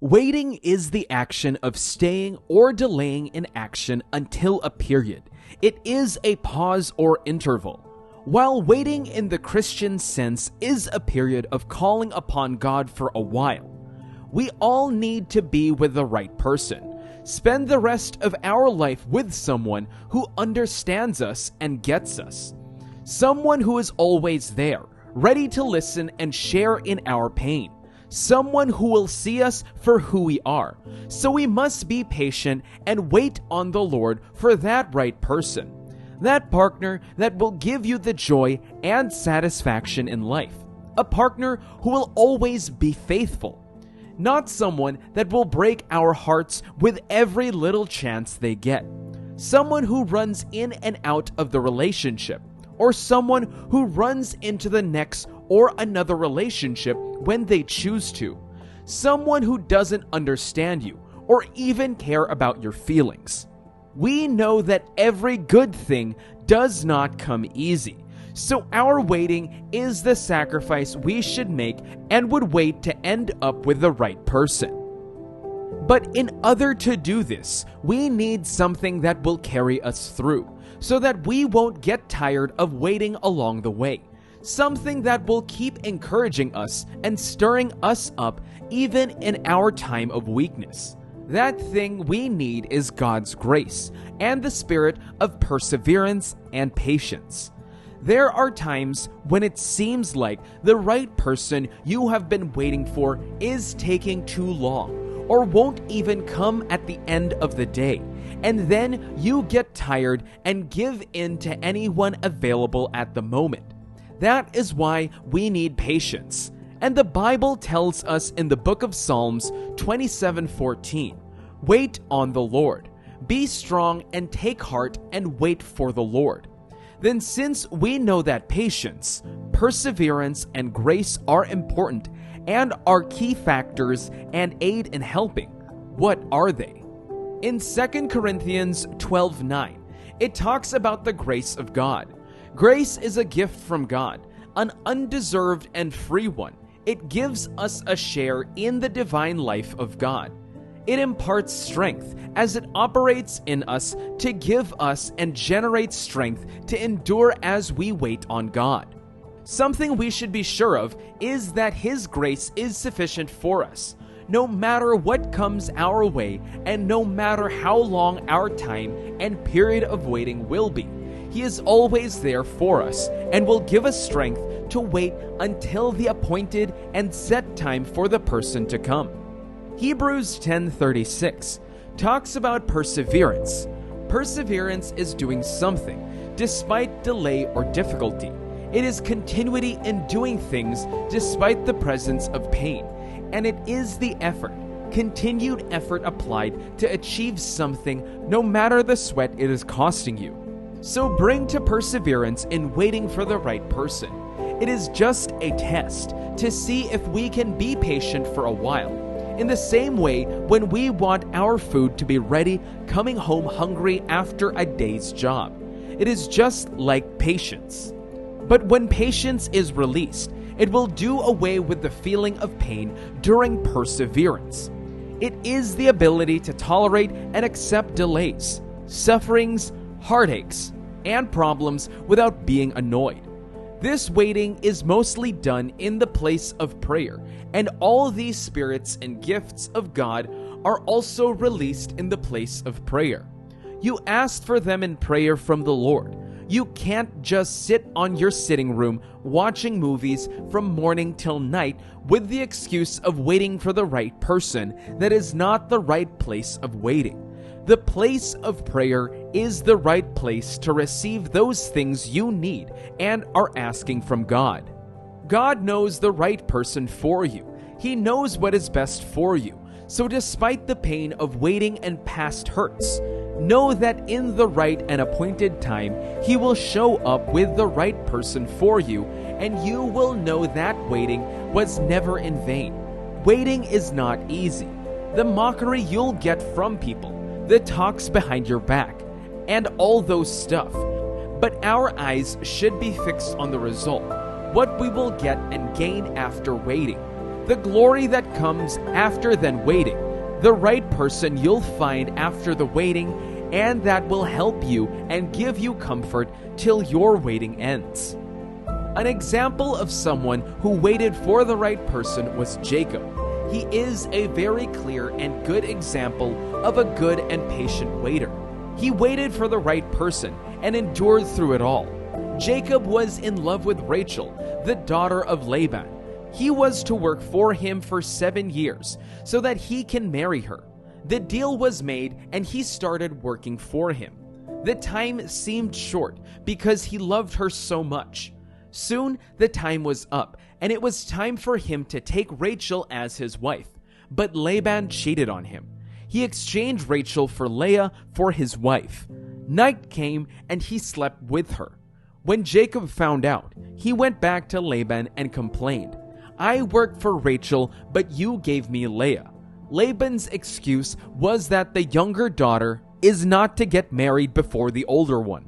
Waiting is the action of staying or delaying an action until a period. It is a pause or interval. While waiting in the Christian sense is a period of calling upon God for a while, we all need to be with the right person. Spend the rest of our life with someone who understands us and gets us. Someone who is always there, ready to listen and share in our pain. Someone who will see us for who we are. So we must be patient and wait on the Lord for that right person. That partner that will give you the joy and satisfaction in life. A partner who will always be faithful. Not someone that will break our hearts with every little chance they get. Someone who runs in and out of the relationship. Or someone who runs into the next or another relationship when they choose to. Someone who doesn't understand you or even care about your feelings. We know that every good thing does not come easy, so our waiting is the sacrifice we should make and would wait to end up with the right person. But in order to do this, we need something that will carry us through, so that we won't get tired of waiting along the way. Something that will keep encouraging us and stirring us up even in our time of weakness. That thing we need is God's grace and the spirit of perseverance and patience. There are times when it seems like the right person you have been waiting for is taking too long or won't even come at the end of the day. And then you get tired and give in to anyone available at the moment. That is why we need patience. And the Bible tells us in the book of Psalms 27:14, "Wait on the Lord. Be strong and take heart and wait for the Lord." Then since we know that patience, perseverance, and grace are important and are key factors and aid in helping, what are they? In 2 Corinthians 12:9, it talks about the grace of God. Grace is a gift from God, an undeserved and free one. It gives us a share in the divine life of God. It imparts strength as it operates in us to give us and generate strength to endure as we wait on God. Something we should be sure of is that His grace is sufficient for us, no matter what comes our way and no matter how long our time and period of waiting will be. He is always there for us and will give us strength to wait until the appointed and set time for the person to come. Hebrews 10:36 talks about perseverance. Perseverance is doing something despite delay or difficulty. It is continuity in doing things despite the presence of pain, and it is the effort, continued effort applied to achieve something no matter the sweat it is costing you. So bring to perseverance in waiting for the right person. It is just a test to see if we can be patient for a while. In the same way, when we want our food to be ready coming home hungry after a day's job, it is just like patience. But when patience is released, it will do away with the feeling of pain during perseverance. It is the ability to tolerate and accept delays, sufferings, heartaches, and problems without being annoyed. This waiting is mostly done in the place of prayer, and all these spirits and gifts of God are also released in the place of prayer. You asked for them in prayer from the Lord. You can't just sit on your sitting room watching movies from morning till night with the excuse of waiting for the right person. That is not the right place of waiting. The place of prayer is the right place to receive those things you need and are asking from God. God knows the right person for you. He knows what is best for you. So despite the pain of waiting and past hurts, know that in the right and appointed time, He will show up with the right person for you, and you will know that waiting was never in vain. Waiting is not easy. The mockery you'll get from people, the talks behind your back, and all those stuff. But our eyes should be fixed on the result, what we will get and gain after waiting. the glory that comes after then waiting, the right person you'll find after the waiting, and that will help you and give you comfort till your waiting ends. An example of someone who waited for the right person was Jacob. He is a very clear and good example of a good and patient waiter. He waited for the right person and endured through it all. Jacob was in love with Rachel, the daughter of Laban. He was to work for him for 7 years so that he can marry her. The deal was made and he started working for him. The time seemed short because he loved her so much. Soon the time was up and it was time for him to take Rachel as his wife. But Laban cheated on him. He exchanged Rachel for Leah for his wife. Night came and he slept with her. When Jacob found out, he went back to Laban and complained, "I worked for Rachel, but you gave me Leah." Laban's excuse was that the younger daughter is not to get married before the older one.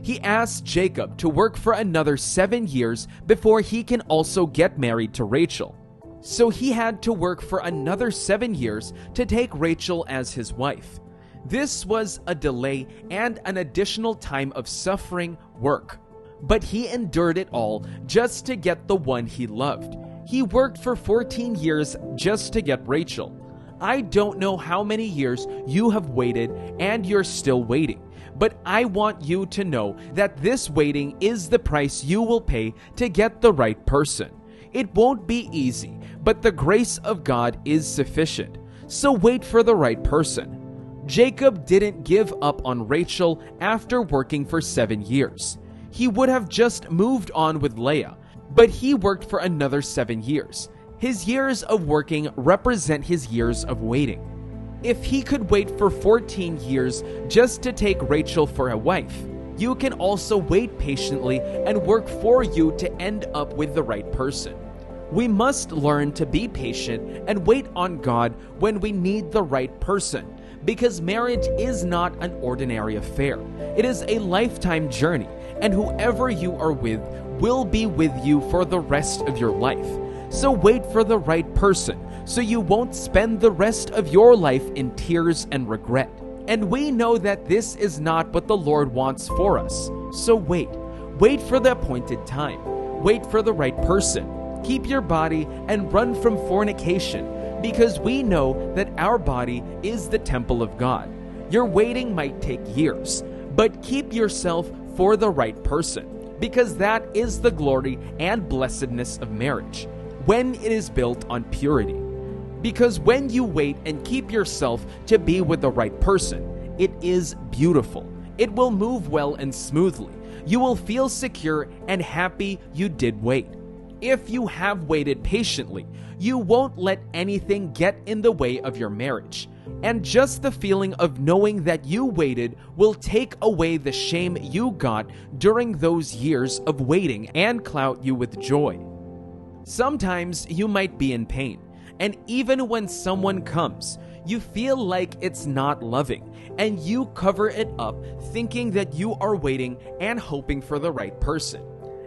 He asked Jacob to work for another 7 years before he can also get married to Rachel. So he had to work for another 7 years to take Rachel as his wife. This was a delay and an additional time of suffering work. But he endured it all just to get the one he loved. He worked for 14 years just to get Rachel. I don't know how many years you have waited and you're still waiting, but I want you to know that this waiting is the price you will pay to get the right person. It won't be easy, but the grace of God is sufficient. So wait for the right person. Jacob didn't give up on Rachel after working for 7 years. He would have just moved on with Leah, but he worked for another 7 years. His years of working represent his years of waiting. If he could wait for 14 years just to take Rachel for a wife, you can also wait patiently and work for you to end up with the right person. We must learn to be patient and wait on God when we need the right person, because marriage is not an ordinary affair. It is a lifetime journey, and whoever you are with will be with you for the rest of your life. So wait for the right person, so you won't spend the rest of your life in tears and regret. And we know that this is not what the Lord wants for us. So wait. Wait for the appointed time. Wait for the right person. Keep your body and run from fornication, because we know that our body is the temple of God. Your waiting might take years, but keep yourself for the right person, because that is the glory and blessedness of marriage, when it is built on purity. Because when you wait and keep yourself to be with the right person, it is beautiful. It will move well and smoothly. You will feel secure and happy you did wait. If you have waited patiently, you won't let anything get in the way of your marriage. And just the feeling of knowing that you waited will take away the shame you got during those years of waiting and cloud you with joy. Sometimes you might be in pain, and even when someone comes, you feel like it's not loving, and you cover it up thinking that you are waiting and hoping for the right person.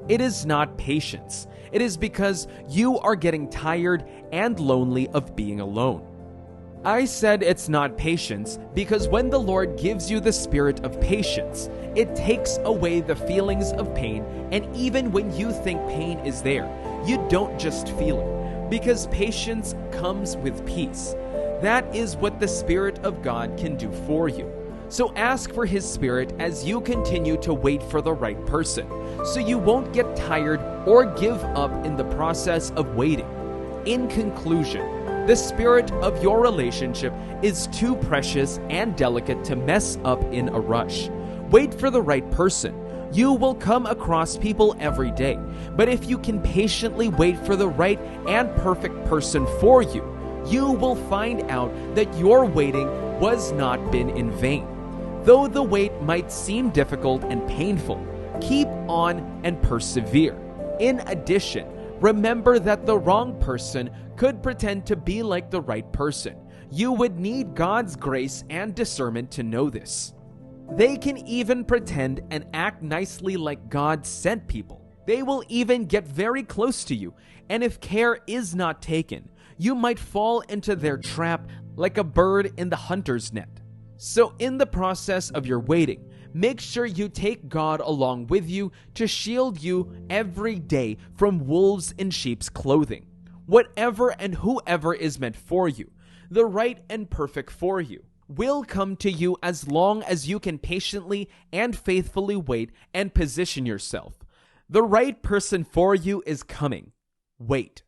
It is not patience. It is because you are getting tired and lonely of being alone. I said it's not patience because when the Lord gives you the spirit of patience, it takes away the feelings of pain, and even when you think pain is there, you don't just feel it, because patience comes with peace. That is what the Spirit of God can do for you. So ask for His Spirit as you continue to wait for the right person, so you won't get tired or give up in the process of waiting. In conclusion, the spirit of your relationship is too precious and delicate to mess up in a rush. Wait for the right person. You will come across people every day, but if you can patiently wait for the right and perfect person for you, you will find out that your waiting was not been in vain. Though the wait might seem difficult and painful, keep on and persevere. In addition, remember that the wrong person could pretend to be like the right person. You would need God's grace and discernment to know this. They can even pretend and act nicely like God sent people. They will even get very close to you, and if care is not taken, you might fall into their trap like a bird in the hunter's net. So in the process of your waiting, make sure you take God along with you to shield you every day from wolves in sheep's clothing. Whatever and whoever is meant for you, the right and perfect for you, will come to you as long as you can patiently and faithfully wait and position yourself. The right person for you is coming. Wait.